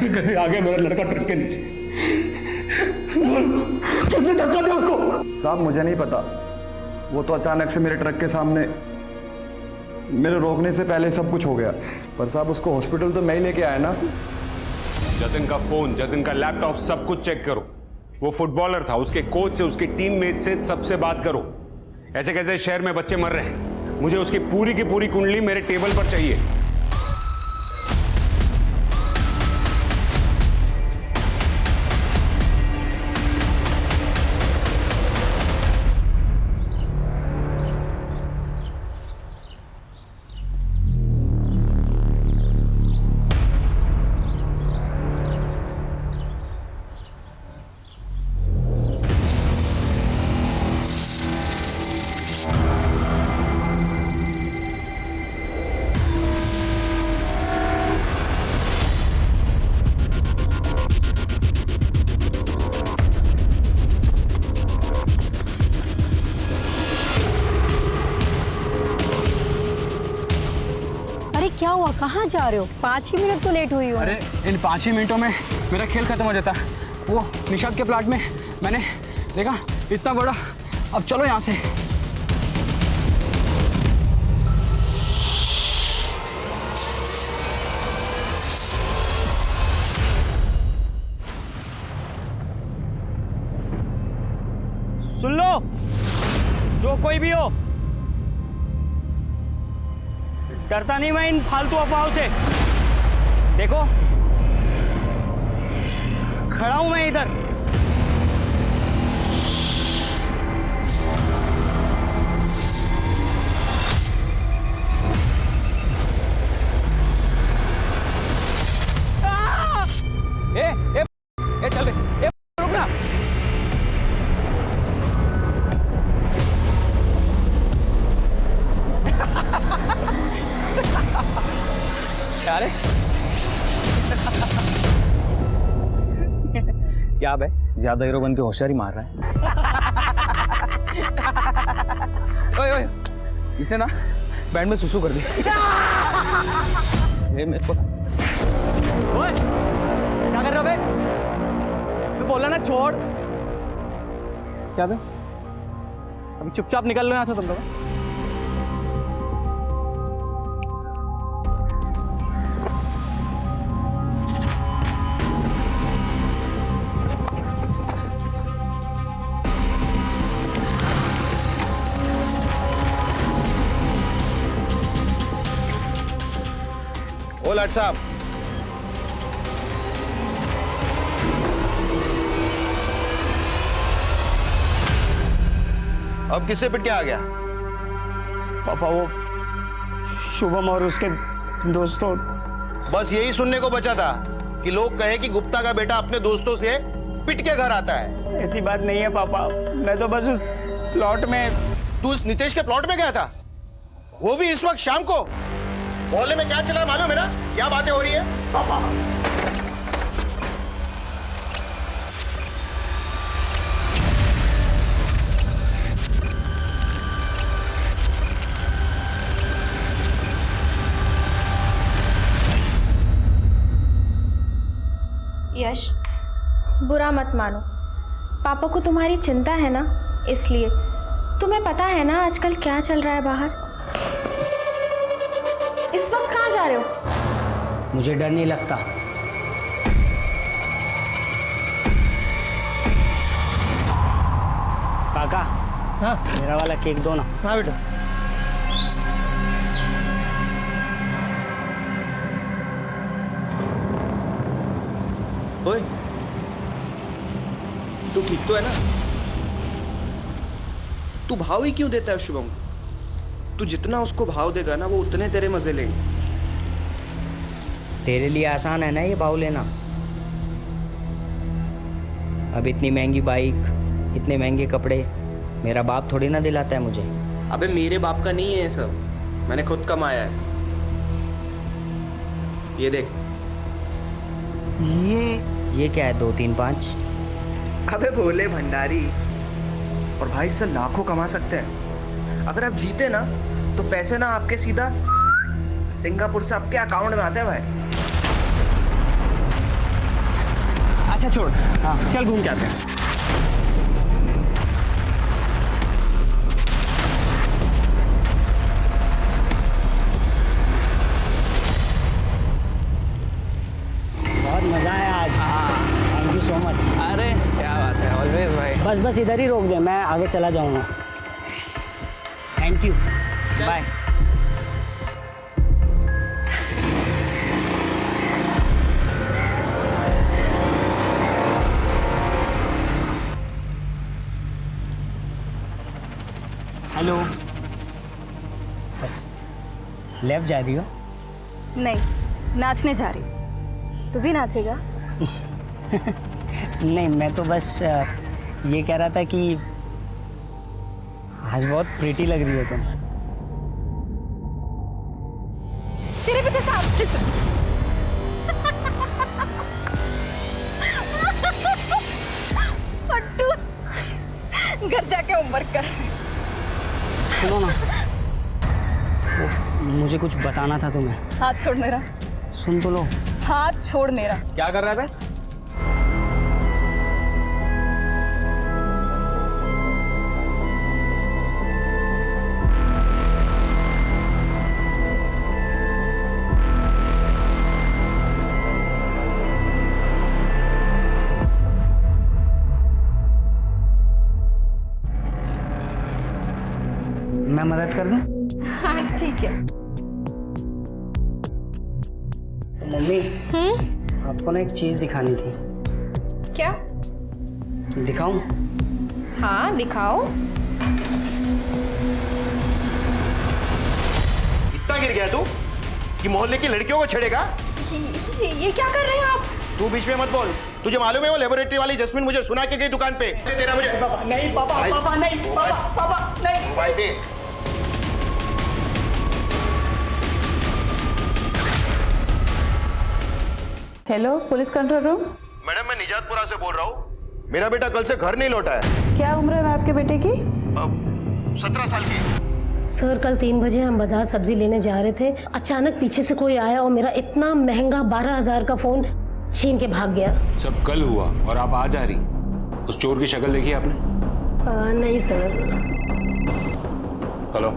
कैसे कैसे आ गया मेरा लड़का ट्रक के नीचे? किसने धक्का दिया उसको? साहब मुझे नहीं पता, वो तो अचानक से मेरे ट्रक के सामने, मेरे रोकने से पहले सब कुछ हो गया। पर साहब उसको हॉस्पिटल तो मैं ही लेके आया ना। जतिन का फोन, जतिन का लैपटॉप सब कुछ चेक करो। वो फुटबॉलर था, उसके कोच से, उसके टीममेट से सबसे बात करो। ऐसे कैसे शहर में बच्चे मर रहे हैं, मुझे उसकी पूरी की पूरी कुंडली मेरे टेबल पर चाहिए। क्या हुआ, कहाँ जा रहे हो? 5 ही मिनट तो लेट हुई हो। अरे इन 5 ही मिनटों में मेरा खेल खत्म हो जाता। वो निशाद के प्लाट में मैंने देखा इतना बड़ा। अब चलो यहाँ से। सुन लो, जो कोई भी हो, डरता नहीं मैं इन फालतू अफवाहों से। देखो खड़ा हूं मैं इधर। ए चल बे, रुक ना। अरे क्या बे, ज्यादा हीरो बन के होशियारी मार रहा है। ओए ओए, इसने ना बैंड में सुसु कर दी। ये मेरे को ओए क्या कर रहे हो बे? तू बोला ना छोड़। क्या बे, अभी चुपचाप निकल लो यहाँ से तुम लोग। ओ लाट साहब, अब किससे पिट के आ गया? पापा वो शुभम और उसके दोस्तों। बस यही सुनने को बचा था कि लोग कहे कि गुप्ता का बेटा अपने दोस्तों से पिट के घर आता है। ऐसी बात नहीं है पापा, मैं तो बस उस प्लॉट में। तू उस नितेश के प्लॉट में गया था, वो भी इस वक्त शाम को? मोहल्ले में क्या चला मालूम है ना? क्या बातें हो रही है? पापा यश, बुरा मत मानो, पापा को तुम्हारी चिंता है ना, इसलिए। तुम्हें पता है ना आजकल क्या चल रहा है बाहर? इस वक्त कहाँ जा रहे हो? मुझे डर नहीं लगता। काका, हाँ मेरा वाला केक दो ना। हाँ बेटा। ओए, तू ठीक तो है ना? तू भाव ही क्यों देता है शुभम को? तू जितना उसको भाव देगा ना, वो उतने तेरे मजे लेंगे। तेरे लिए आसान है ना ये भाव लेना। अब इतनी महंगी बाइक, इतने महंगे कपड़े मेरा बाप थोड़ी ना दिलाता है मुझे। अबे मेरे बाप का नहीं है ये सब, मैंने खुद कमाया है। ये देख। ये क्या है, 2 3 5? अबे भोले भंडारी, और भाई इससे लाखों कमा सकते हैं। अगर आप जीते ना तो पैसे ना आपके सीधा सिंगापुर से आपके अकाउंट में आते हैं भाई। अच्छा छोड़, हाँ चल घूम के आते हैं। बहुत मज़ा आया आज। Thank you so much. अरे क्या बात है, ऑलवेज भाई। बस इधर ही रोक दे, मैं आगे चला जाऊंगा। Thank you, bye. Hello, left जा रही हो? नहीं, नाचने जा रही हूँ। तू भी नाचेगा? नहीं, मैं तो बस ये कह रहा था कि आज बहुत प्रीटी लग रही हो तुम। तेरे पीछे सांप। पट्टू, घर जाके होमवर्क कर। सुनो ना, मुझे कुछ बताना था तुम्हें। हाथ छोड़ मेरा। सुन तो लो। हाथ छोड़ मेरा। क्या कर रहा है बे? मैं मदद कर दूं? हाँ ठीक है। मम्मी, आपको ना एक चीज दिखानी थी। क्या? दिखाऊं? हाँ दिखाओ। इतना गिर गया तू कि मोहल्ले की लड़कियों को छेड़ेगा? ये क्या कर रहे हैं आप? तू बीच में मत बोल। तुझे मालूम है वो लेबोरेटरी वाली जस्मिन मुझे सुना के गई दुकान पे। तेरा मुझे नहीं पापा, पापा नहीं, पापा नहीं। मोबाइल दे। Hello, police control room. Madam मैं निजातपुरा से बोल रहा हूँ। मेरा बेटा कल से घर नहीं लौटा है। क्या उम्र है आपके बेटे की? 17 साल की। सर कल 3 बजे हम बाजार सब्जी लेने जा रहे थे, अचानक पीछे से कोई आया और मेरा इतना महंगा 12,000 का फोन छीन के भाग गया। सब कल हुआ और आप आज आ रही। उस चोर की शक्ल देखी आपने? नहीं सर। हेलो,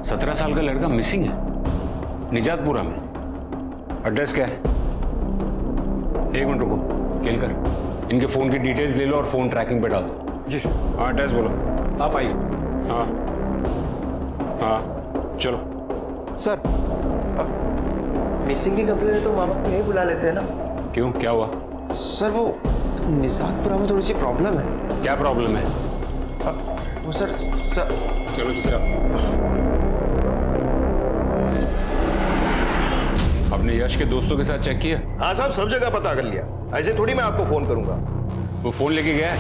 17 साल का लड़का मिसिंग है निजातपुरा में। एड्रेस क्या है? एक मिनट रुको, केलकर इनके फोन की डिटेल्स ले लो और फोन ट्रैकिंग पे डाल दो। जी सर। हाँ एड्रेस बोलो। आप आइए। हाँ हाँ चलो। सर मिसिंग की कंप्लेन है तो मामा को नहीं बुला लेते हैं ना? क्यों, क्या हुआ? सर वो निजातपुरा में थोड़ी सी प्रॉब्लम है। क्या प्रॉब्लम है? वो सर चलो चलो। आपने यश के दोस्तों के साथ चेक किया? हाँ साहब, सब जगह पता कर लिया। ऐसे थोड़ी मैं आपको फोन करूंगा। वो फोन लेके गया है?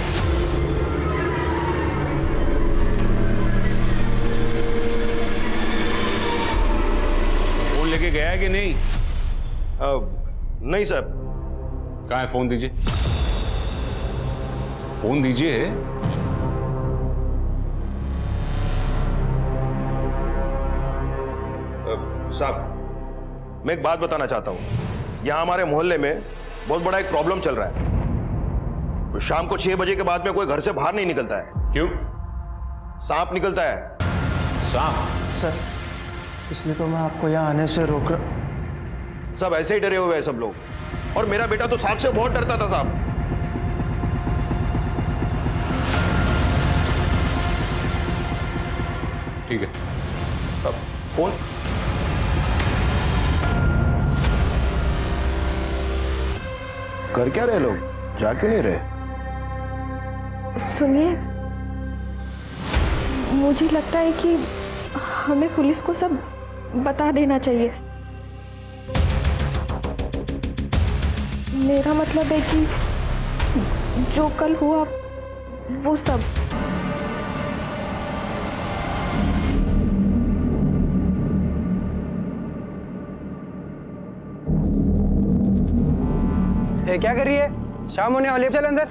फोन लेके गया है कि नहीं? नहीं सर। कहाँ है फोन? दीजिए फोन दीजिए। साहब मैं एक बात बताना चाहता हूं। यहां हमारे मोहल्ले में बहुत बड़ा एक प्रॉब्लम चल रहा है। तो शाम को 6 बजे के बाद में कोई घर से बाहर नहीं निकलता है। क्यों? सांप निकलता है। सांप? सर इसलिए तो मैं आपको यहां आने से रोक रहा। सब ऐसे ही डरे हुए हैं सब लोग। और मेरा बेटा तो सांप से बहुत डरता था साहब। ठीक है। अब फोन कर क्या रहे लोग? जा क्यों नहीं रहे? सुनिए, मुझे लगता है कि हमें पुलिस को सब बता देना चाहिए। मेरा मतलब है कि जो कल हुआ वो सब। ये क्या कर रही है? शाम होने वाली है, चल अंदर।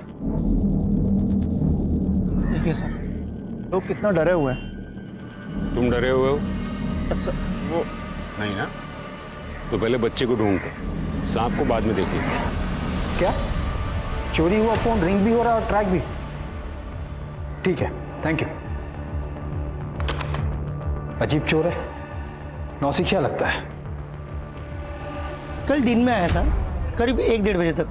देखिए सर, लोग कितना डरे हुए हैं। तुम डरे हुए हो? अच्छा, वो नहीं ना, तो पहले बच्चे को ढूंढते, सांप को बाद में देखिए। क्या? चोरी हुआ फोन रिंग भी हो रहा है और ट्रैक भी। ठीक है, थैंक यू। अजीब चोर है, नौसिखिया लगता है। कल दिन में आया था करीब 1-1:30 बजे तक,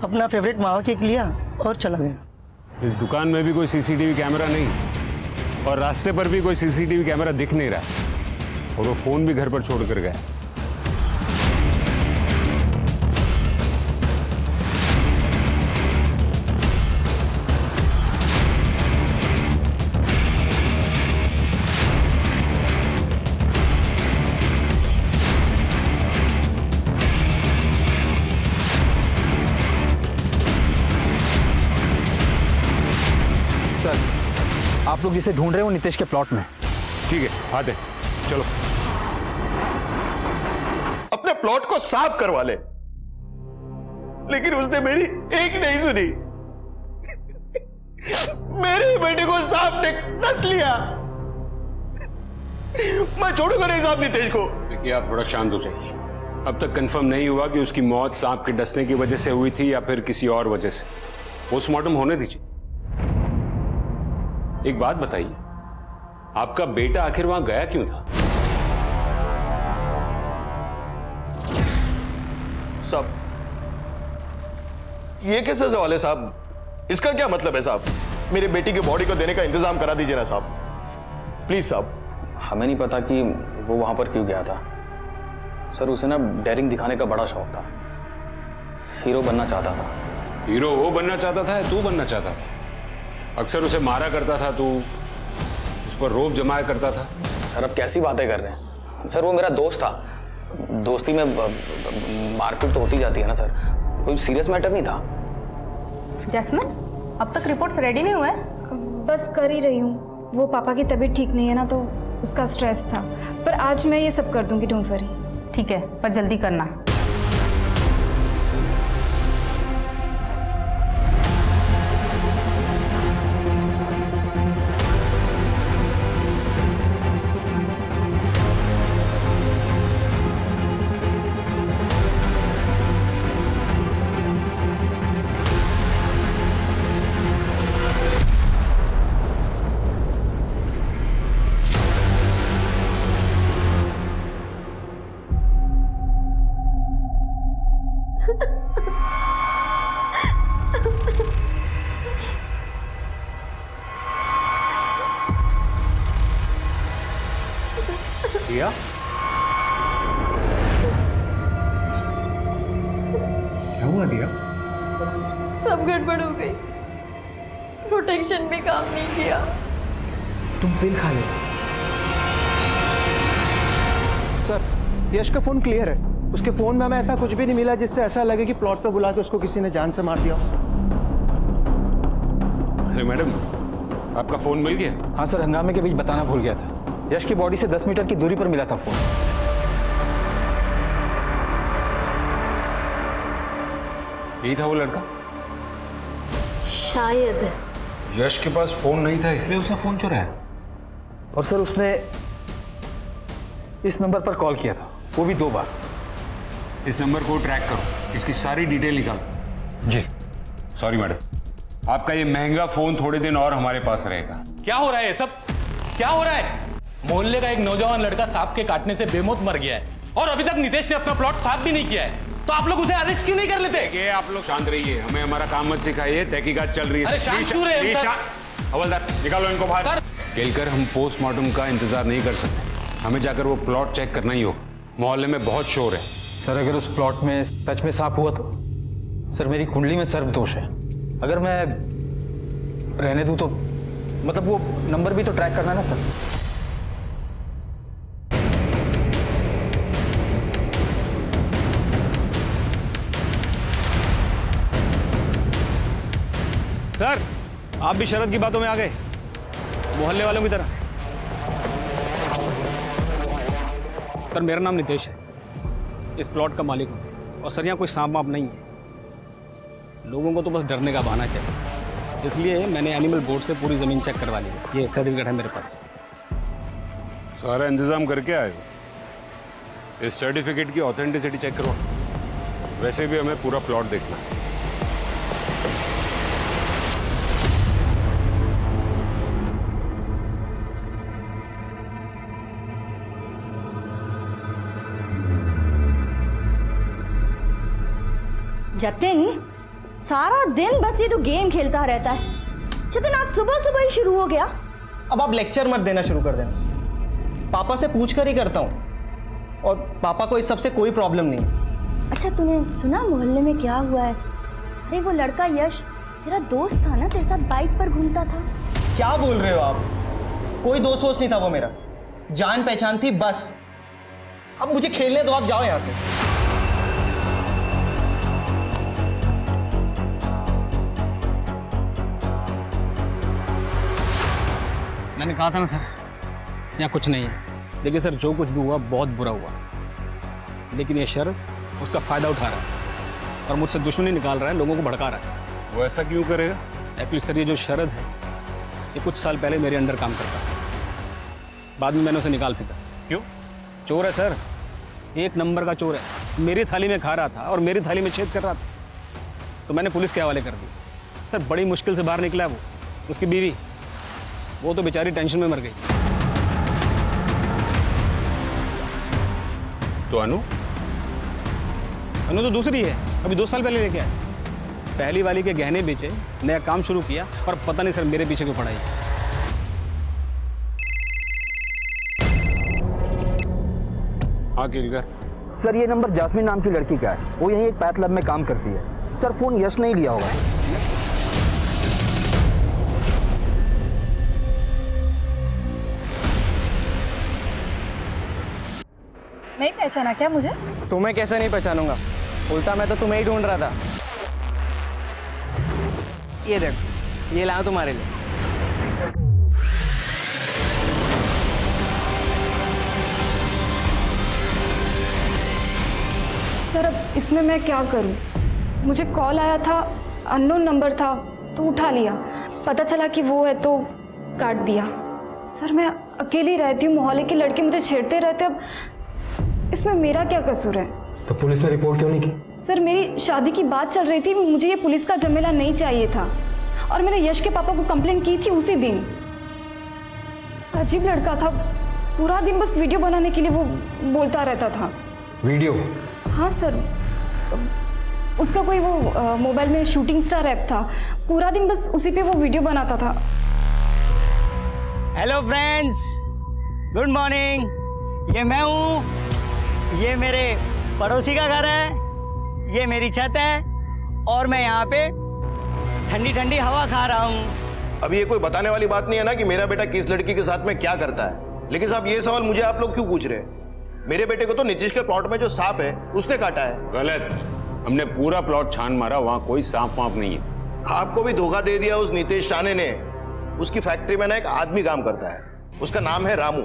अपना फेवरेट मावा केक लिया और चला गया। इस दुकान में भी कोई सीसीटीवी कैमरा नहीं और रास्ते पर भी कोई सीसीटीवी कैमरा दिख नहीं रहा और वो फोन भी घर पर छोड़ कर गया। सर, आप लोग जिसे ढूंढ रहे हो नितेश के प्लॉट में। ठीक है, आते हैं। चलो। अपने प्लॉट को साफ करवा ले, लेकिन उसने मेरी एक नहीं सुनी। मेरे बेटे को सांप ने डस लिया। मैं छोड़ूंगा नहीं साहब नितेश को। देखिए, आप थोड़ा शांत हो जाइए। अब तक कंफर्म नहीं हुआ कि उसकी मौत सांप के डसने की वजह से हुई थी या फिर किसी और वजह से। पोस्टमार्टम होने दीजिए। एक बात बताइए, आपका बेटा आखिर वहां गया क्यों था? साहब, ये कैसे सवाल है साहब? इसका क्या मतलब है साहब? मेरी बेटी की बॉडी को देने का इंतजाम करा दीजिए ना साहब, प्लीज साहब। हमें नहीं पता कि वो वहां पर क्यों गया था सर। उसे ना डेयरिंग दिखाने का बड़ा शौक था, हीरो बनना चाहता था। हीरो वो बनना चाहता था या तू बनना चाहता था? अक्सर उसे मारा करता था, तू उस पर रोब जमाया करता था। सर, अब कैसी बातें कर रहे हैं सर? वो मेरा दोस्त था, दोस्ती में मारपीट तो होती जाती है ना सर, कोई सीरियस मैटर नहीं था। जैस्मिन, अब तक रिपोर्ट्स रेडी नहीं हुए? बस कर ही रही हूँ। वो पापा की तबीयत ठीक नहीं है ना, तो उसका स्ट्रेस था, पर आज मैं ये सब कर दूंगी, डोंट वरी। ठीक है, पर जल्दी करना। दिया? क्या हुआ दिया? सब गड़बड़ हो गई, प्रोटेक्शन भी काम नहीं किया। तुम पिल खा लो। सर, यश का फोन क्लियर है। उसके फोन में हमें ऐसा कुछ भी नहीं मिला जिससे ऐसा लगे कि प्लॉट पे बुला के उसको किसी ने जान से मार दिया। अरे मैडम, आपका फोन मिल गया? हाँ सर, हंगामे के बीच बताना भूल गया था। यश की बॉडी से 10 मीटर की दूरी पर मिला था फोन। यही था वो लड़का? शायद। यश के पास फोन नहीं था इसलिए उसने फोन चुराया। और सर, उसने इस नंबर पर कॉल किया था, वो भी 2 बार। इस नंबर को ट्रैक करो, इसकी सारी डिटेल निकालो। जी। सॉरी मैडम, आपका ये महंगा फोन थोड़े दिन और हमारे पास रहेगा। क्या हो रहा है ये सब? क्या हो रहा है? मोहल्ले का एक नौजवान लड़का सांप के काटने से बेमौत मर गया है और अभी तक नितेश ने अपना प्लॉट साफ भी नहीं किया है, तो आप लोग उसे अरेस्ट क्यों नहीं कर लेते? ये आप लोग शांत रहिए, हमें हमारा काम मत सिखाइए, तहकीकात चल रही है। अरे शांत क्यों रहे हम, सर? हवलदार, निकालो इनको बाहर। केलकर, हम पोस्टमार्टम का इंतजार नहीं कर सकते, हमें जाकर वो प्लॉट चेक करना ही होगा। मोहल्ले में बहुत शोर है। सर, अगर उस प्लॉट में सच में सांप हुआ तो सर मेरी कुंडली में सर्प दोष है। अगर मैं रहने दूं तो मतलब वो नंबर भी तो ट्रैक करना है ना सर। सर, आप भी शरद की बातों में आ गए, मोहल्ले वालों की तरह। सर, मेरा नाम नितेश है, इस प्लॉट का मालिक हूँ, और सर यहाँ कोई सांप वाप नहीं है। लोगों को तो बस डरने का बहाना चाहिए, इसलिए मैंने एनिमल बोर्ड से पूरी ज़मीन चेक करवा ली है। ये सर्टिफिकेट है मेरे पास। सारा इंतजाम करके आए हो? इस सर्टिफिकेट की ऑथेंटिसिटी चेक करो। वैसे भी हमें पूरा प्लॉट देखना है। जतिन, सारा दिन बस ये तो गेम खेलता रहता है। जतिन, आज सुबह सुबह ही शुरू हो गया। अब आप लेक्चर मत देना शुरू कर देना। पापा से पूछ कर ही करता हूँ, और पापा को इस सब से कोई प्रॉब्लम नहीं। अच्छा, तूने सुना मोहल्ले में क्या हुआ है? अरे वो लड़का यश तेरा दोस्त था ना, तेरे साथ बाइक पर घूमता था। क्या बोल रहे हो आप? कोई दोस्त वोस्त नहीं था वो मेरा, जान पहचान थी बस। अब मुझे खेलने दो, आप जाओ यहाँ से। मैंने कहा था ना सर, यहाँ कुछ नहीं है। देखिए सर, जो कुछ भी हुआ बहुत बुरा हुआ, लेकिन ये शर उसका फ़ायदा उठा रहा है और मुझसे दुश्मनी निकाल रहा है, लोगों को भड़का रहा है। वो ऐसा क्यों करेगा? एक्चुअली सर, ये जो शरद है, ये कुछ साल पहले मेरे अंडर काम करता था। बाद में मैंने उसे निकाल फेंका। क्यों? चोर है सर, एक नंबर का चोर है। मेरी थाली में खा रहा था और मेरी थाली में छेद कर रहा था, तो मैंने पुलिस के हवाले कर दिया। सर, बड़ी मुश्किल से बाहर निकला वो। उसकी बीवी, वो तो बेचारी टेंशन में मर गई। तो अनु? अनु तो दूसरी है, अभी 2 साल पहले लेके आया। पहली वाली के गहने बेचे, नया काम शुरू किया, और पता नहीं सर मेरे पीछे क्यों पड़ा है। हाँ किलकर। सर, ये नंबर जास्मिन नाम की लड़की का है। वो यहीं एक पैथ लैब में काम करती है। सर, फोन यश नहीं लिया होगा। नहीं पहचाना क्या मुझे? तुम्हें कैसे नहीं पहचानूंगा? उल्टा मैं तो तुम्हें ही ढूंढ रहा था। ये देख, ये लाऊं तुम्हारे लिए। सर, अब इसमें मैं क्या करूं? मुझे कॉल आया था, अननोन नंबर था, तो उठा लिया। पता चला कि वो है तो काट दिया। सर, मैं अकेली रहती हूँ, मोहल्ले के लड़के मुझे छेड़ते रहते। अब इसमें मेरा क्या कसूर है? तो पुलिस में रिपोर्ट क्यों नहीं की? सर, मेरी शादी की बात चल रही थी, मुझे ये पुलिस का झमेला नहीं चाहिए था, और मैंने यश के पापा को कंप्लेंट की थी उसी दिन। अजीब लड़का था, पूरा दिन बस वीडियो बनाने के लिए वो बोलता रहता था। वीडियो? हाँ सर, उसका कोई वो मोबाइल में शूटिंग स्टार ऐप था, पूरा दिन बस उसी पे वो वीडियो बनाता था। Hello friends, good morning. ये मैं हूँ, ये मेरे पड़ोसी का घर है, ये मेरी छत है, और मैं यहाँ पे ठंडी ठंडी हवा खा रहा हूँ। अब ये कोई बताने वाली बात नहीं है ना कि मेरा बेटा किस लड़की के साथ में क्या करता है। लेकिन साहब, ये सवाल मुझे आप लोग क्यों पूछ रहे हैं? मेरे बेटे को तो नीतीश के प्लॉट में जो सांप है उसने काटा है। गलत। हमने पूरा प्लॉट छान मारा, वहां कोई सांप वाप नहीं है। आपको भी धोखा दे दिया उस नीतीश शाने ने। उसकी फैक्ट्री में ना एक आदमी काम करता है, उसका नाम है रामू,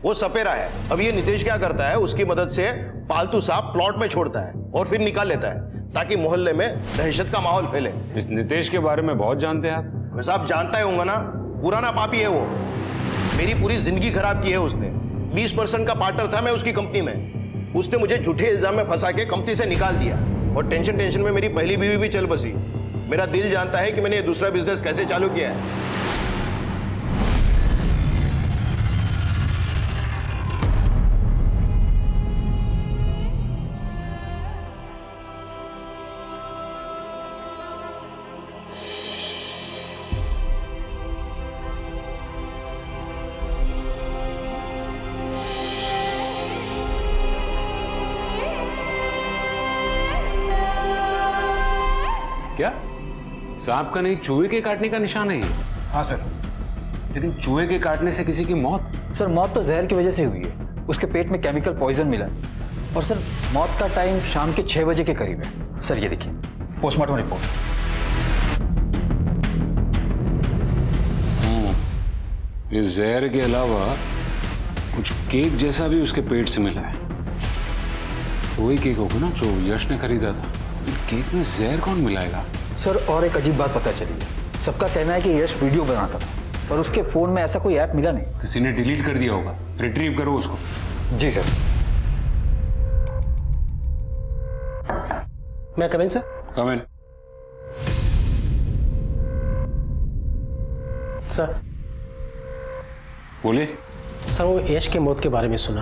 वो सपेरा है। अब ये नीतीश क्या करता है, उसकी मदद से पालतू सांप प्लॉट में छोड़ता है और फिर निकाल लेता है, ताकि मोहल्ले में दहशत का माहौल फैले। इस नीतीश के बारे में बहुत जानते हैं आप? साहब, जानता ही होगा ना, पुराना पापी है वो। मेरी पूरी जिंदगी खराब की है उसने। 20% का पार्टनर था मैं उसकी कंपनी में। उसने मुझे झूठे इल्जाम में फंसा के कंपनी से निकाल दिया, और टेंशन में मेरी पहली बीवी भी चल बसी। मेरा दिल जानता है कि मैंने ये दूसरा बिजनेस कैसे चालू किया है। क्या सांप का नहीं, चूहे के काटने का निशान है ये? हाँ सर। लेकिन चूहे के काटने से किसी की मौत? सर, मौत तो जहर की वजह से हुई है। उसके पेट में केमिकल पॉइजन मिला है, और सर मौत का टाइम शाम के 6 बजे के करीब है। सर, ये देखिए पोस्टमार्टम रिपोर्ट। इस जहर के अलावा कुछ केक जैसा भी उसके पेट से मिला है। वही केक होगा ना जो यश ने खरीदा था। केक में जहर कौन मिलाएगा? सर, और एक अजीब बात पता चली है। सबका कहना है कि यश वीडियो बनाता था, पर उसके फोन में ऐसा कोई ऐप मिला नहीं। किसी ने डिलीट कर दिया होगा। रिट्रीव करो उसको। जी सर। मैं कम इन सर? कम इन। सर। बोलिए। सर, वो यश के मौत के बारे में सुना,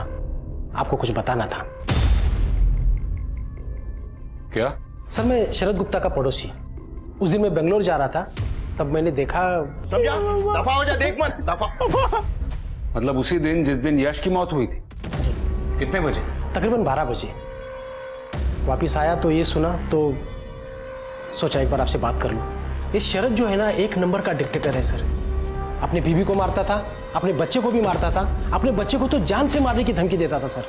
आपको कुछ बताना था। क्या? सर मैं शरद गुप्ता का पड़ोसी। उस दिन मैं बेंगलोर जा रहा था, तब मैंने देखा। समझा? दफा हो जा, देख मत, दफा। मतलब उसी दिन जिस दिन यश की मौत हुई थी? कितने बजे? तकरीबन 12 बजे। वापिस आया तो ये सुना, तो सोचा एक बार आपसे बात कर लूं। ये शरद जो है ना, एक नंबर का डिक्टेटर है सर। अपनी बीवी को मारता था, अपने बच्चे को भी मारता था, अपने बच्चे को तो जान से मारने की धमकी देता था सर।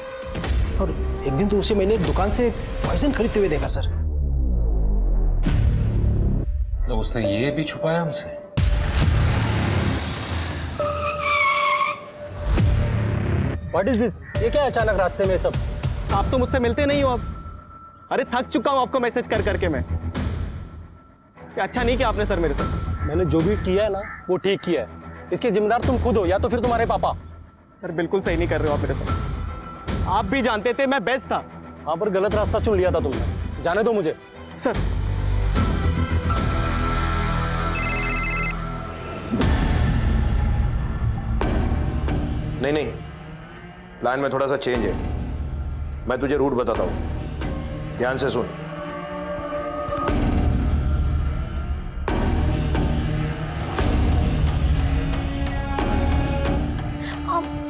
और एक दिन तो उसे मैंने दुकान से पॉइजन खरीदते हुए देखा सर। मतलब उसने ये भी छुपाया हमसे? What is this? ये क्या अचानक रास्ते में सब? आप तो मुझसे मिलते नहीं हो अब। अरे थक चुका हूं आपको मैसेज कर करके मैं। क्या अच्छा नहीं किया आपने सर मेरे साथ? मैंने जो भी किया है ना, वो ठीक किया है। इसके जिम्मेदार तुम खुद हो या तो फिर तुम्हारे पापा। सर बिल्कुल सही नहीं कर रहे हो आप मेरे साथ। आप भी जानते थे मैं बेस्ट था। हाँ, पर गलत रास्ता चुन लिया था तुमने। जाने दो मुझे सर। नहीं, प्लान में थोड़ा सा चेंज है। मैं तुझे रूट बताता हूं, ध्यान से सुन।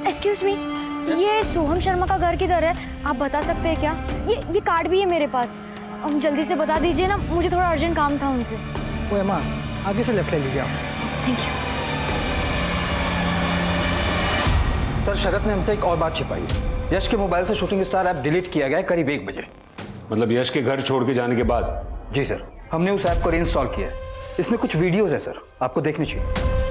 एक्सक्यूज मी, ये सोहम शर्मा का घर किधर है? आप बता सकते हैं क्या? ये कार्ड भी है मेरे पास। जल्दी से बता दीजिए ना, मुझे थोड़ा अर्जेंट काम था उनसे। वो एमा, आगे से लेफ्ट ले लीजिए आप। Thank you. सर शरद ने हमसे एक और बात छिपाई। यश के मोबाइल से शूटिंग स्टार ऐप डिलीट किया गया है करीब 1 बजे। मतलब यश के घर छोड़ के जाने के बाद? जी सर, हमने उस ऐप को रीइंस्टॉल किया है। इसमें कुछ वीडियोस है सर, आपको देखनी चाहिए।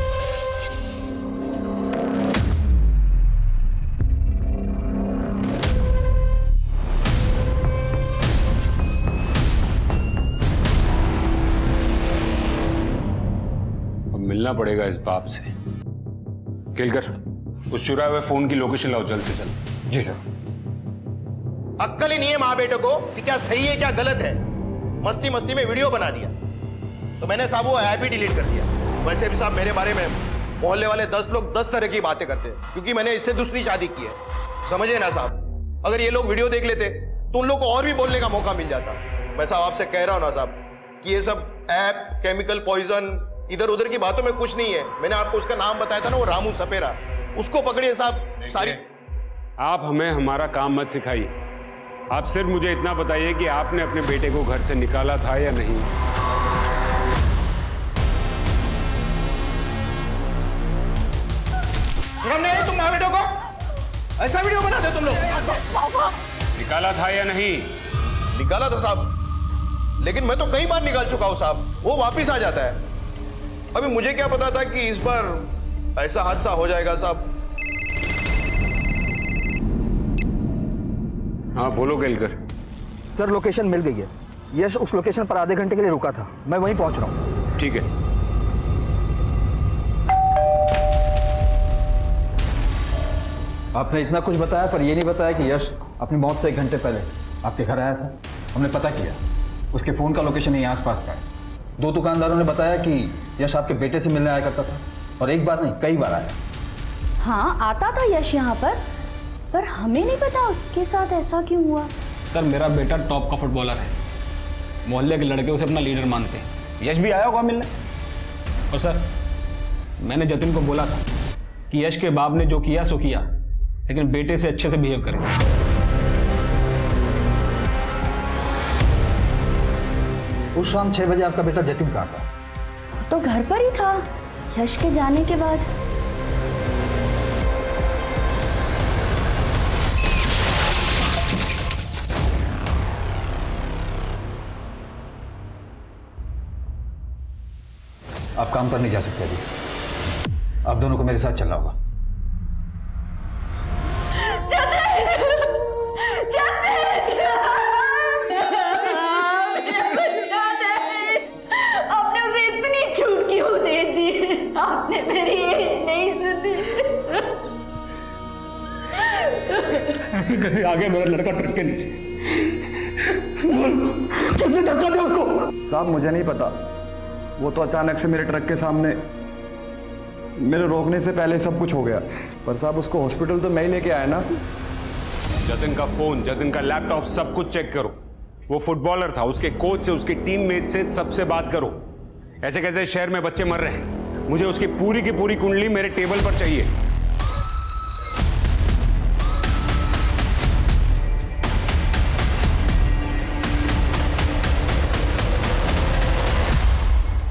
मिलना पड़ेगा इस बाप से। केलकर, उस चुराए हुए फोन की लोकेशन लाओ जल्द से जल्द। जी सर। अक्कल ही नहीं है माँ बेटे को कि क्या सही है क्या गलत है। मस्ती मस्ती में वीडियो बना दिया तो मैंने साहब वो ऐप ही डिलीट कर दिया। वैसे भी साहब मेरे बारे में मोहल्ले वाले 10 लोग 10 तरह की बातें करते हैं, क्योंकि मैंने इससे दूसरी शादी की है। समझे ना साहब? अगर ये लोग वीडियो देख लेते तो उन लोग को और भी बोलने का मौका मिल जाता। मैं साहब आपसे कह रहा हूं ना साहब कि ये सब ऐप, केमिकल पॉइजन, इधर उधर की बातों में कुछ नहीं है। मैंने आपको उसका नाम बताया था ना, वो रामू सपेरा। उसको पकड़िए साहब। सारी आप हमें हमारा काम मत सिखाइए। आप सिर्फ मुझे इतना बताइए कि आपने अपने बेटे को घर से निकाला था या नहीं। नहीं तुम माँ बेटों को ऐसा वीडियो बनाते तुम लोग? निकाला था या नहीं? निकाला था साहब, लेकिन मैं तो कई बार निकाल चुका हूं साहब। वो वापिस आ जाता है। अभी मुझे क्या पता था कि इस बार ऐसा हादसा हो जाएगा साहब। हाँ बोलो केलकर। सर लोकेशन मिल गई है। यश उस लोकेशन पर आधे घंटे के लिए रुका था। मैं वहीं पहुंच रहा हूँ। ठीक है। आपने इतना कुछ बताया पर यह नहीं बताया कि यश अपनी मौत से 1 घंटे पहले आपके घर आया था। हमने पता किया, उसके फ़ोन का लोकेशन यहीं आसपास का है। 2 दुकानदारों ने बताया कि यश आपके बेटे से मिलने आया करता था, और एक बार नहीं कई बार आया। हाँ आता था यश यहाँ पर हमें नहीं पता उसके साथ ऐसा क्यों हुआ। सर मेरा बेटा टॉप का फुटबॉलर है। मोहल्ले के लड़के उसे अपना लीडर मानते हैं। यश भी आया होगा मिलने। और सर मैंने जतिन को बोला था कि यश के बाप ने जो किया सो किया, लेकिन बेटे से अच्छे से बिहेव करें। उस शाम 6 बजे आपका बेटा जतिन कहाँ था? वो तो घर पर ही था यश के जाने के बाद। आप काम पर नहीं जा सकते अभी। आप दोनों को मेरे साथ चलना होगा। आपने उसे इतनी छूट क्यों दे दी? आपने मेरी नहीं सुनी। ऐसे कैसे आ गया मेरा लड़का ट्रक के नीचे? किसने धक्का दिया उसको? साहब मुझे नहीं पता, वो तो अचानक से मेरे ट्रक के सामने, मेरे रोकने से पहले सब कुछ हो गया। पर साहब उसको हॉस्पिटल तो मैं ही लेके आया ना। जतिन का फोन, जतिन का लैपटॉप सब कुछ चेक करो। वो फुटबॉलर था, उसके कोच से, उसके टीममेट से सबसे बात करो। ऐसे कैसे शहर में बच्चे मर रहे हैं, मुझे उसकी पूरी की पूरी कुंडली मेरे टेबल पर चाहिए।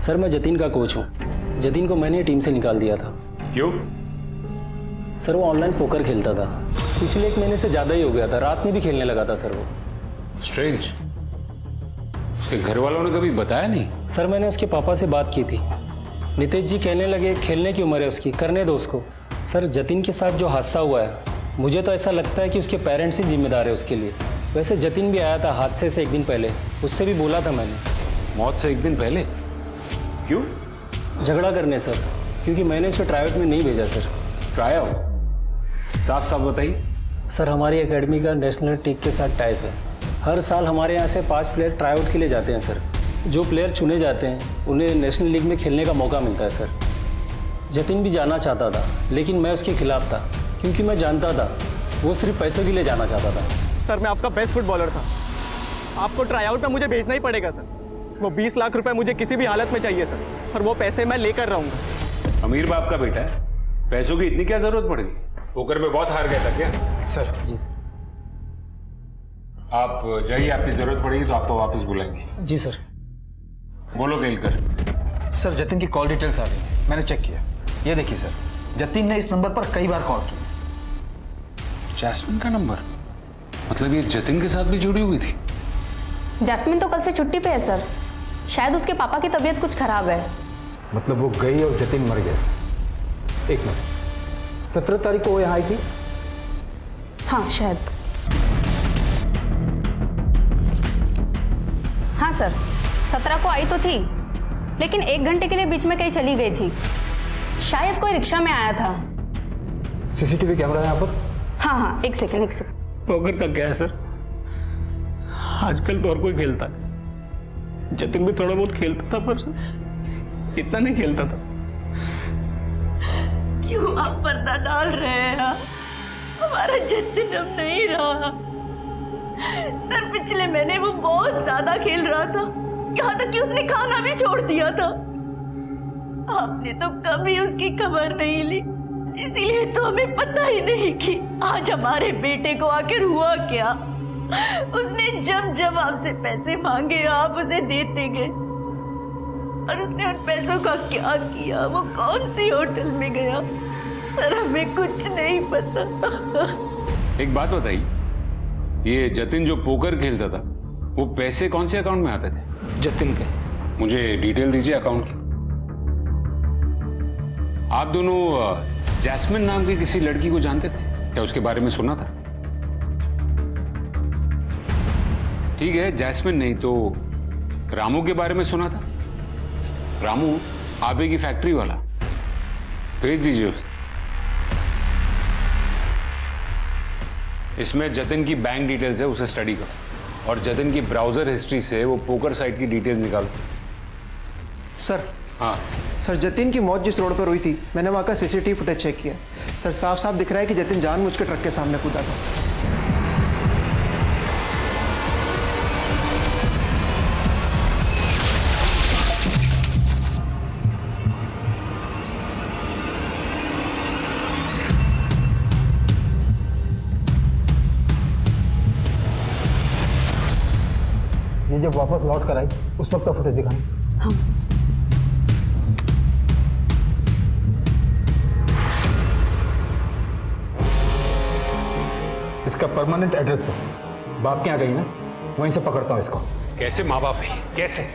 सर मैं जतिन का कोच हूँ। जतिन को मैंने टीम से निकाल दिया था। क्यों? सर वो ऑनलाइन पोकर खेलता था, पिछले 1 महीने से ज़्यादा ही हो गया था, रात में भी खेलने लगा था सर वो। स्ट्रेंज। उसके घर वालों ने कभी बताया नहीं? सर मैंने उसके पापा से बात की थी। नितेश जी कहने लगे खेलने की उम्र है उसकी, करने दो उसको। सर जतिन के साथ जो हादसा हुआ है, मुझे तो ऐसा लगता है कि उसके पेरेंट्स ही जिम्मेदार है उसके लिए। वैसे जतिन भी आया था हादसे से 1 दिन पहले, उससे भी बोला था मैंने। मौत से 1 दिन पहले? क्यों? झगड़ा करने सर, क्योंकि मैंने उसे ट्राई आउट में नहीं भेजा सर। Try out? साफ साफ बताइए। सर हमारी एकेडमी का नेशनल टीम के साथ टाइप है। हर साल हमारे यहाँ से 5 प्लेयर ट्राई आउट के लिए जाते हैं सर। जो प्लेयर चुने जाते हैं उन्हें नेशनल लीग में खेलने का मौका मिलता है सर। जतिन भी जाना चाहता था, लेकिन मैं उसके खिलाफ था, क्योंकि मैं जानता था वो सिर्फ पैसों के लिए जाना चाहता था। सर मैं आपका बेस्ट फुटबॉलर था, आपको ट्राई आउट में मुझे भेजना ही पड़ेगा सर। वो 20 लाख रुपए मुझे किसी भी हालत में चाहिए सर, और वो पैसे मैं लेकर रहूँगा। अमीर बाप का बेटा है, पैसों की इतनी क्या जरूरत पड़ेगी? पोकर में बहुत हार गया था क्या? सर जी सर। आप जाइए, आपकी जरूरत पड़ेगी तो आपको वापस बुलाएंगे। जी सर। बोलो केलकर। सर जतिन की कॉल डिटेल्स आ गई, मैंने चेक किया। ये देखिए सर, जतिन ने इस नंबर पर कई बार कॉल की। जैस्मिन का नंबर? मतलब ये जतिन के साथ भी जुड़ी हुई थी? जैस्मिन तो कल से छुट्टी पे है सर, शायद उसके पापा की तबीयत कुछ खराब है। मतलब वो गई और जतिन मर गया। 1 मिनट, 17 तारीख को वो यहाँ आई थी? हाँ शायद। हाँ सर 17 को आई तो थी, लेकिन 1 घंटे के लिए बीच में कहीं चली गई थी। शायद कोई रिक्शा में आया था। सीसीटीवी कैमरा है यहाँ पर? हाँ 1 सेकंड। पोकर का क्या है सर, आजकल तो और कोई खेलता है। जतिन भी थोड़ा बहुत खेलता था, पर इतना नहीं खेलता था। क्यों आप पर्दा डाल रहे हैं? हमारा जतिन अब नहीं रहा सर। पिछले महीने वो बहुत ज्यादा खेल रहा था, यहाँ तक कि उसने खाना भी छोड़ दिया था। आपने तो कभी उसकी खबर नहीं ली, इसीलिए तो हमें पता ही नहीं कि आज हमारे बेटे को आखिर हुआ क्या। उसने जब जब आपसे पैसे मांगे आप उसे देते गए, और उसने उन पैसों का क्या किया, वो कौन सी होटल में गया, सर हमें कुछ नहीं पता। एक बात बताइए, ये जतिन जो पोकर खेलता था, वो पैसे कौन से अकाउंट में आते थे? जतिन के। मुझे डिटेल दीजिए अकाउंट की। आप दोनों जैस्मिन नाम की किसी लड़की को जानते थे क्या? उसके बारे में सुना था? ठीक है, जैस्मिन नहीं तो रामू के बारे में सुना था? रामू आबे की फैक्ट्री वाला, भेज दीजिए उसे। इसमें जतिन की बैंक डिटेल्स है, उसे स्टडी करो, और जतिन की ब्राउजर हिस्ट्री से वो पोकर साइट की डिटेल निकालो। सर। हाँ सर जतिन की मौत जिस रोड पर हुई थी, मैंने वहाँ का सीसीटीवी फुटेज चेक किया। सर साफ साफ दिख रहा है कि जतिन जानबूझ के ट्रक के सामने कूदा था। ये जब वापस लौट कर आई उस वक्त का फुटेज दिखाएं। हाँ। इसका परमानेंट एड्रेस दो। बाप के यहाँ गई ना, वहीं से पकड़ता हूँ इसको। कैसे माँ बाप है? कैसे?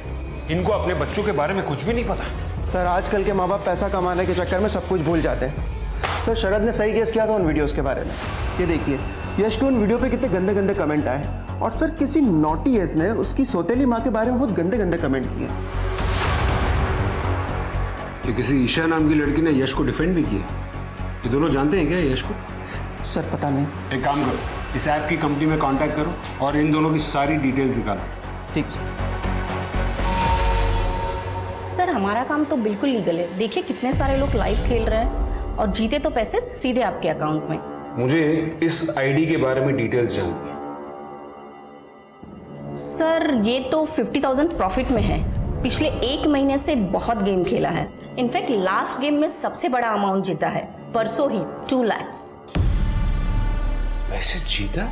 इनको अपने बच्चों के बारे में कुछ भी नहीं पता। सर आजकल के माँ बाप पैसा कमाने के चक्कर में सब कुछ भूल जाते हैं। सर शरद ने सही गेस किया था उन वीडियोस के बारे में। ये देखिए, यश के उन वीडियो पे कितने गंदे गंदे कमेंट आए, और सर किसी नॉटी यश ने उसकी सौतेली माँ के बारे में बहुत गंदे गंदे कमेंट किए। कि किसी ईशा नाम की लड़की ने यश को डिफेंड भी किया। ये दोनों जानते हैं क्या यश को? सर पता नहीं। एक काम करो, इस ऐप की कंपनी में कांटेक्ट करो और इन दोनों की सारी डिटेल्स निकालो। ठीक। सर हमारा काम तो बिल्कुल लीगल है। देखिए कितने सारे लोग लाइव खेल रहे हैं और जीते तो पैसे सीधे आपके अकाउंट में। मुझे इस आईडी के बारे में डिटेल्स जाननी है। सर ये तो 50,000 प्रॉफिट में है। पिछले 1 महीने से बहुत गेम खेला है। इनफैक्ट लास्ट गेम में सबसे बड़ा अमाउंट जीता है, परसों ही 2 लाख। वैसे जीता?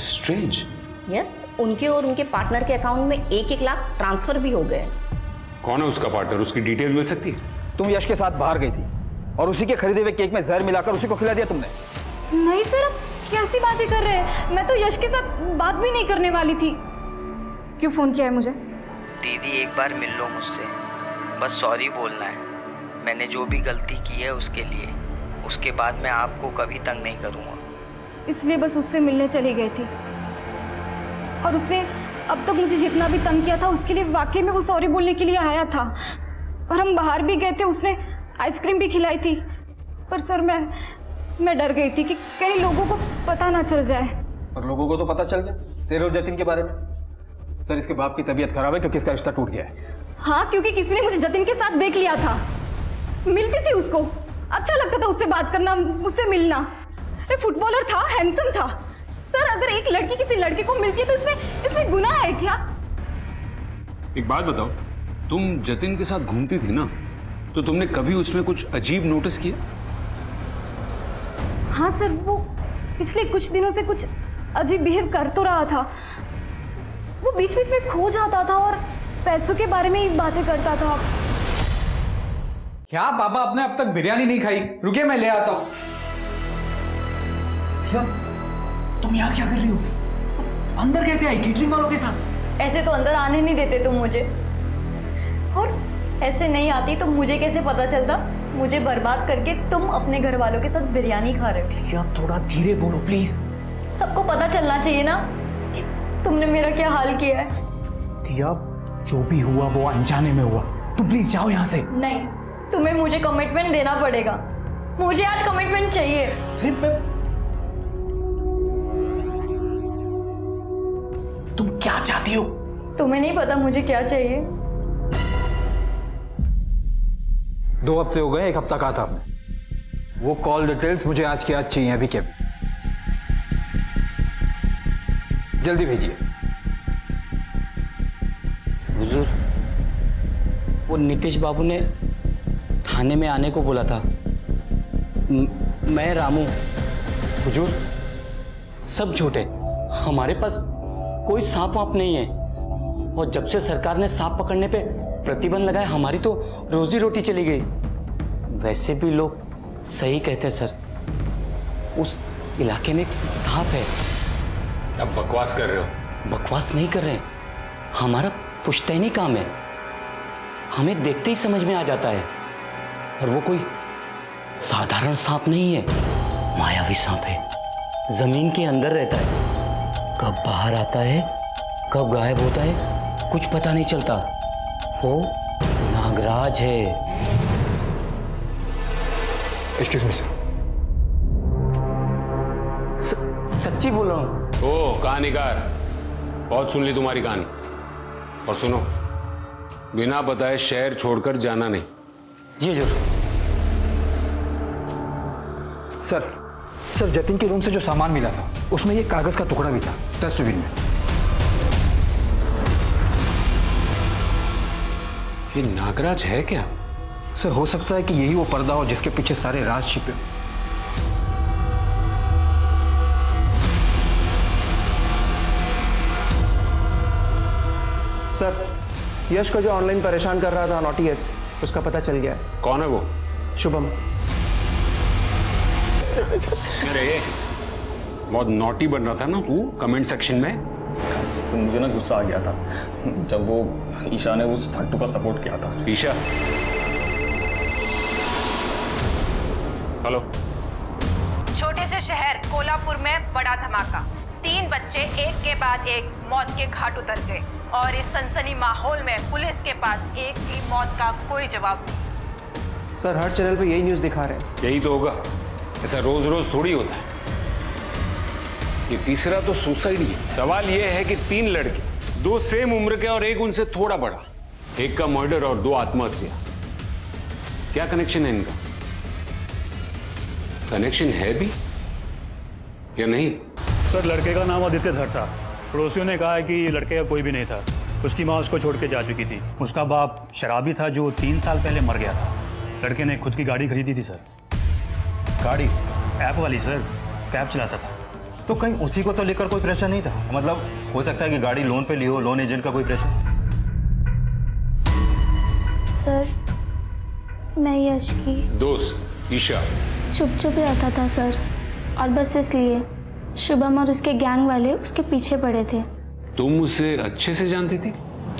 स्ट्रेंज। यस, उनके और उनके पार्टनर के अकाउंट में 1-1 लाख ट्रांसफर भी हो गए। कौन है उसका पार्टनर? उसकी डिटेल मिल सकती है? तुम यश के साथ बाहर गई थी और उसी के खरीदे हुए केक में जहर मिलाकर उसी को खिला दिया तुमने। नहीं सर, आप कैसी बातें कर रहे हैं? मैं तो यश के साथ बात भी नहीं करने वाली थी। क्यों फोन किया है मुझे? दीदी एक बार मिल लो मुझसे, बस सॉरी बोलना है। मैंने जो भी गलती की है उसके लिए, उसके बाद मैं आपको कभी तंग नहीं करूँगा। इसलिए बस उससे मिलने चली गई थी और उसने अब तक मुझे जितना भी तंग किया था उसके लिए वाकई में वो सॉरी बोलने के लिए आया था। और हम बाहर भी गए थे, उसने आइसक्रीम भी खिलाई थी। पर सर मैं डर गई थी कि कहीं लोगों को पता ना चल जाए। और लोगों को तो पता चल गया तेरे और जतिन के बारे में। सर इसके बाप की तबीयत खराब है क्योंकि इसका रिश्ता टूट गया है। हाँ, क्योंकि किसी ने मुझे जतिन के साथ देख लिया था। मिलती थी उसको, अच्छा लगता था उससे बात करना, मुझसे मिलना। अरे फुटबॉलर था, हैंडसम था। सर अगर एक लड़की किसी लड़के को मिलती है तो इसमें गुनाह है क्या? एक बात बताओ, तुम जतिन के साथ घूमती थी ना, तो तुमने कभी उसमें कुछ अजीब नोटिस किया? हाँ सर, वो पिछले कुछ दिनों से कुछ अजीब बिहेव कर तो रहा था। वो बीच बीच में खो जाता था और पैसों के बारे में ही बातें करता था। क्या पापा आपने अब तक बिरयानी नहीं खाई? रुकिए मैं ले आता हूँ। तुम यहाँ क्या कर रही हो? अंदर कैसे आई केटरिंग वालों के साथ? ऐसे तो अंदर आने नहीं देते तुम मुझे, और ऐसे नहीं आती तो मुझे कैसे पता चलता? मुझे बर्बाद करके तुम अपने घर वालों के साथ बिरयानी खा रहे हो। या थोड़ा धीरे बोलो प्लीज। सबको पता चलना चाहिए ना कि तुमने मेरा क्या हाल किया है। दिया, जो भी हुआ वो अनजाने में हुआ। तुम प्लीज जाओ यहाँ से। नहीं, तुम्हें मुझे कमिटमेंट देना पड़ेगा। मुझे आज कमिटमेंट चाहिए। तुम क्या चाहती हो? तुम्हें नहीं पता मुझे क्या चाहिए? 2 हफ्ते हो गए, 1 हफ्ता कहा था आपने। वो कॉल डिटेल्स मुझे आज के आज चाहिए, अभी के अभी। जल्दी भेजिए। हुजूर, वो नीतीश बाबू ने थाने में आने को बोला था। मैं रामू। हुजूर, सब झूठे। हमारे पास कोई सांप वाप नहीं है, और जब से सरकार ने सांप पकड़ने पे प्रतिबंध लगाया, हमारी तो रोजी रोटी चली गई। वैसे भी लोग सही कहते सर, उस इलाके में एक सांप है। अब बकवास कर रहे हो? बकवास नहीं कर रहे, हमारा पुश्तैनी काम है। हमें देखते ही समझ में आ जाता है। और वो कोई साधारण सांप नहीं है, मायावी सांप है। जमीन के अंदर रहता है, कब बाहर आता है कब गायब होता है कुछ पता नहीं चलता। वो नागराज है। Excuse me sir. सच्ची बोल रहा हूँ। ओ कहानीकार, बहुत सुन ली तुम्हारी कहानी। और सुनो, बिना बताए शहर छोड़कर जाना नहीं। जी जरूर। सर जतिन के रूम से जो सामान मिला था उसमें ये कागज का टुकड़ा भी था, डस्टबिन में। ये नागराज है क्या? सर हो सकता है कि यही वो पर्दा हो जिसके पीछे सारे राज छिपे। सर, यश को जो ऑनलाइन परेशान कर रहा था नॉटी एस, उसका पता चल गया है। कौन है वो? शुभम। अरे बहुत नॉटी बन रहा था ना तू कमेंट सेक्शन में। तो मुझे ना गुस्सा आ गया था जब वो ईशा ने उस फट्टू का सपोर्ट किया था। ईशा? हेलो। छोटे से शहर कोल्हापुर में बड़ा धमाका। 3 बच्चे एक के बाद एक मौत के घाट उतर गए, और इस सनसनी माहौल में पुलिस के पास एक भी मौत का कोई जवाब नहीं। सर हर चैनल पे यही न्यूज़ दिखा रहे हैं। यही तो होगा, ऐसा रोज रोज थोड़ी होता है। ये तीसरा तो सुसाइड ही है। सवाल ये है कि 3 लड़के, 2 सेम उम्र के और एक उनसे थोड़ा बड़ा, एक का मर्डर और 2 आत्महत्या। क्या कनेक्शन है इनका? कनेक्शन है भी या नहीं? सर लड़के का नाम आदित्य धर था, पड़ोसियों ने कहा है कि लड़के का कोई भी नहीं था। उसकी माँ उसको छोड़ के जा चुकी थी। उसका बाप शराबी था जो 3 साल पहले मर गया था। लड़के ने खुद की गाड़ी खरीदी थी सर। गाड़ी? ऐप वाली सर, कैब चलाता था। तो कहीं उसी को तो लेकर कोई प्रेशर नहीं था? मतलब हो सकता है कि गाड़ी लोन पे ली हो, लोन एजेंट का कोई प्रेशर? सर, मैं यश की दोस्त ईशा चुप चुप रहता था सर, और बस इसलिए शुभम और उसके गैंग वाले उसके पीछे पड़े थे। तुम उसे अच्छे से जानती थी?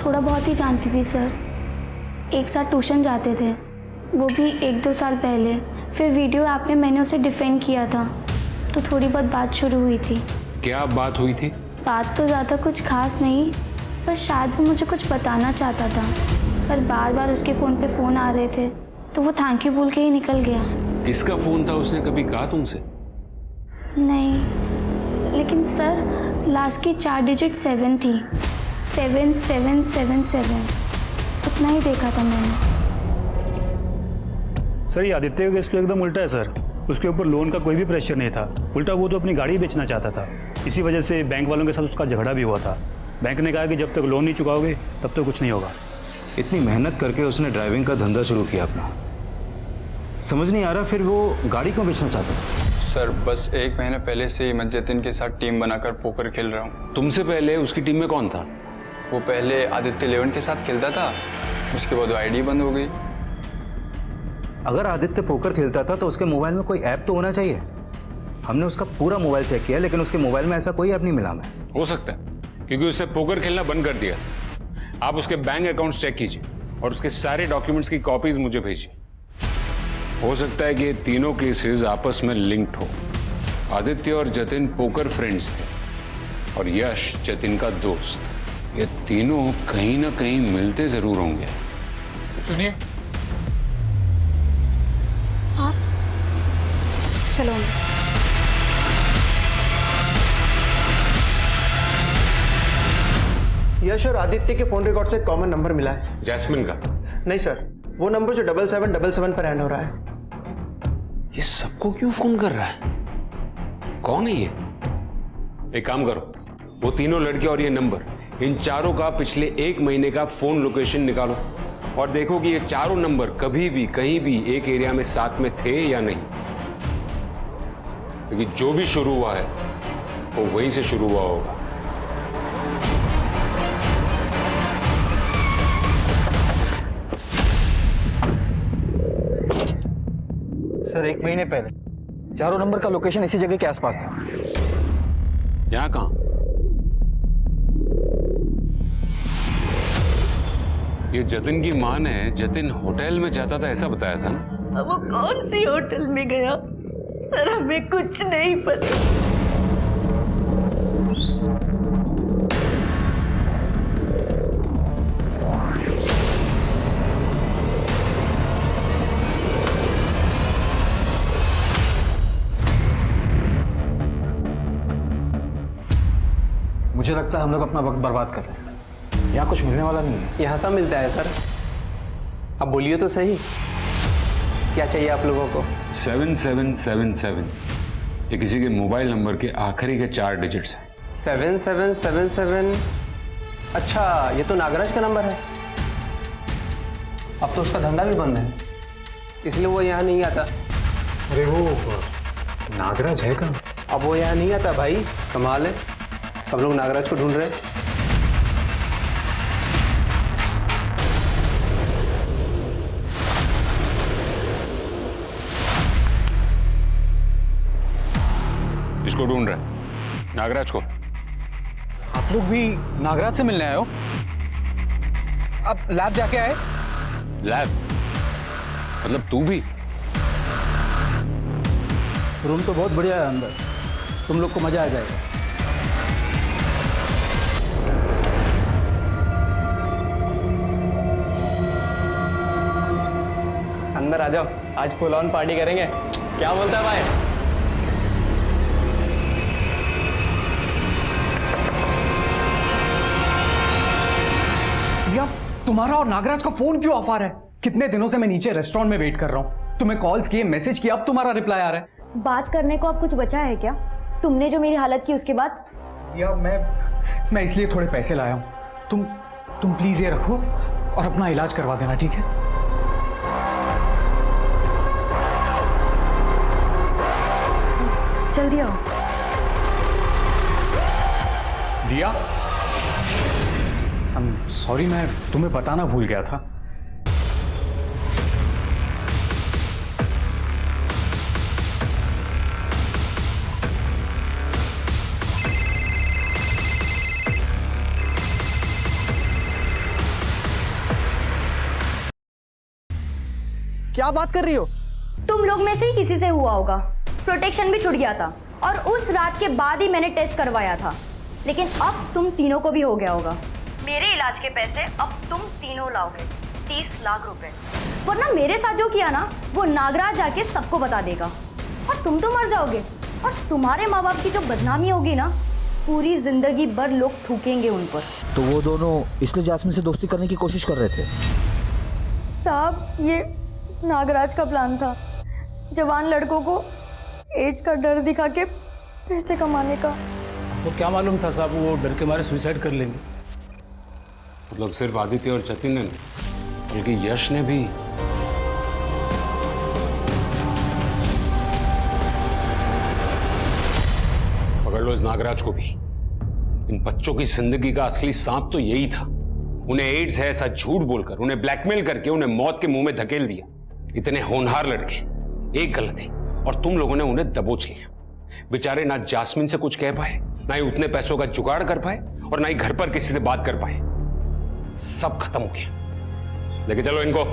थोड़ा बहुत ही जानती थी सर। एक साथ ट्यूशन जाते थे, वो भी 1-2 साल पहले। फिर वीडियो ऐप में मैंने उसे डिफेंड किया था, तो थोड़ी बहुत बात शुरू हुई थी। क्या बात हुई थी? बात तो ज़्यादा कुछ खास नहीं, बस शायद वो मुझे कुछ बताना चाहता था, पर बार बार उसके फ़ोन पे फ़ोन आ रहे थे, तो वो थैंक यू बोल के ही निकल गया। किसका फ़ोन था? उसने कभी कहा तुमसे? नहीं, लेकिन सर लास्ट की 4 डिजिट 7 थी, 7777, उतना ही देखा था मैंने। सर ये आदित्य का केस तो एकदम उल्टा है सर। उसके ऊपर लोन का कोई भी प्रेशर नहीं था, उल्टा वो तो अपनी गाड़ी बेचना चाहता था। इसी वजह से बैंक वालों के साथ उसका झगड़ा भी हुआ था। बैंक ने कहा कि जब तक लोन नहीं चुकाओगे तब तक कुछ नहीं होगा। इतनी मेहनत करके उसने ड्राइविंग का धंधा शुरू किया अपना, समझ नहीं आ रहा फिर वो गाड़ी क्यों बेचना चाहता था? सर बस 1 महीने पहले से ही मैं जतिन के साथ टीम बनाकर पोकर खेल रहा हूँ। तुमसे पहले उसकी टीम में कौन था? वो पहले आदित्य 11 के साथ खेलता था, उसके बाद आईडी बंद हो गई। अगर आदित्य पोकर खेलता था तो उसके मोबाइल में कोई ऐप तो होना चाहिए। हमने उसका पूरा मोबाइल चेक किया, लेकिन उसके मोबाइल में ऐसा कोई ऐप नहीं मिला हमें। हो सकता है क्योंकि उससे पोकर खेलना बंद कर दिया। आप उसके बैंक अकाउंट्स चेक कीजिए और उसके सारे डॉक्यूमेंट्स की कॉपीज मुझे भेजिए। हो सकता है कि ये तीनों केसेस आपस में लिंक्ड हो। आदित्य और जतिन पोकर फ्रेंड्स थे और यश जतिन का दोस्त। ये तीनों कहीं ना कहीं मिलते जरूर होंगे। सुनिए, हाँ चलो। यश और आदित्य के फोन रिकॉर्ड से कॉमन नंबर मिला है। जैस्मिन का? नहीं सर, वो नंबर जो 7777 पर एंड हो रहा है। ये सबको क्यों फोन कर रहा है? कौन है ये? एक काम करो, वो तीनों लड़के और ये नंबर, इन चारों का पिछले 1 महीने का फोन लोकेशन निकालो और देखो कि ये चारों नंबर कभी भी कहीं भी एक एरिया में साथ में थे या नहीं। क्योंकि जो भी शुरू हुआ है वो वहीं से शुरू हुआ होगा। सर 1 महीने पहले चारों नंबर का लोकेशन इसी जगह के आसपास था। यहाँ कहाँ? ये जतिन की मां ने जतिन होटल में जाता था ऐसा बताया था ना? वो कौन सी होटल में गया सर, हमें कुछ नहीं पता। मुझे लगता है हम लोग अपना वक्त बर्बाद कर रहे हैं। यहाँ कुछ मिलने वाला नहीं है। यहाँ सब मिलता है सर। अब बोलिए तो सही, क्या चाहिए आप लोगों को? 7777 ये किसी के मोबाइल नंबर के आखिरी के 4 डिजिट्स हैं। 7777। अच्छा, ये तो नागराज का नंबर है। अब तो उसका धंधा भी बंद है, इसलिए वो यहाँ नहीं आता। अरे वो नागराज है कहाँ? अब वो यहाँ नहीं आता भाई, कमाल है। सब लोग नागराज को ढूंढ रहे हैं। इसको ढूंढ रहे हैं, नागराज को। आप लोग भी नागराज से मिलने आए हो? अब लैब जाके आए? लैब? मतलब तू भी? रूम तो बहुत बढ़िया है अंदर, तुम लोग को मजा आ जाएगा। अंदर आ जाओ, आज फुल ऑन पार्टी करेंगे। क्या बोलता है भाई? तुम्हारा और नागराज का फोन क्यों ऑफ आ रहा है? कितने दिनों से मैं नीचे रेस्टोरेंट में वेट कर रहा हूँ, तुम्हें कॉल्स किए, मैसेज किया, अब तुम्हारा रिप्लाई आ रहा है। बात करने को अब कुछ बचा है क्या? तुमने जो मेरी हालत की उसके बाद? दिया, मैं इसलिए थोड़े पैसे लाया हूँ। तुम प्लीज ये रखो और अपना इलाज करवा देना, ठीक है? जल्दी आओ। दिया, सॉरी, मैं तुम्हें बताना भूल गया था। क्या बात कर रही हो? तुम लोग में से ही किसी से हुआ होगा। प्रोटेक्शन भी छूट गया था और उस रात के बाद ही मैंने टेस्ट करवाया था। लेकिन अब तुम तीनों को भी हो गया होगा। मेरे इलाज के पैसे अब तुम तीनों लाओगे, 30 लाख रुपए। वरना मेरे साथ जो किया ना, वो नागराज आके सबको बता देगा और तुम तो मर जाओगे। और तुम्हारे माँ बाप की जो बदनामी होगी ना, पूरी जिंदगी भर लोग थूकेंगे उन पर। तो वो दोनों इसलिए जास्मिन से दोस्ती करने की कोशिश कर रहे थे? साहब, ये नागराज का प्लान था, जवान लड़कों को एड्स का डर दिखा के पैसे कमाने का। वो क्या मालूम था साहब, वो डर के मारे सुसाइड कर लेंगे। मतलब सिर्फ आदित्य और जतिन ने नहीं, बल्कि यश ने भी। पकड़ लो इस नागराज को भी। इन बच्चों की जिंदगी का असली सांप तो यही था। उन्हें एड्स है ऐसा झूठ बोलकर, उन्हें ब्लैकमेल करके उन्हें मौत के मुंह में धकेल दिया। इतने होनहार लड़के, एक गलती और तुम लोगों ने उन्हें दबोच लिया। बेचारे ना जास्मिन से कुछ कह पाए, ना ही उतने पैसों का जुगाड़ कर पाए, और ना ही घर पर किसी से बात कर पाए। सब खत्म हो गया। लेके चलो इनको।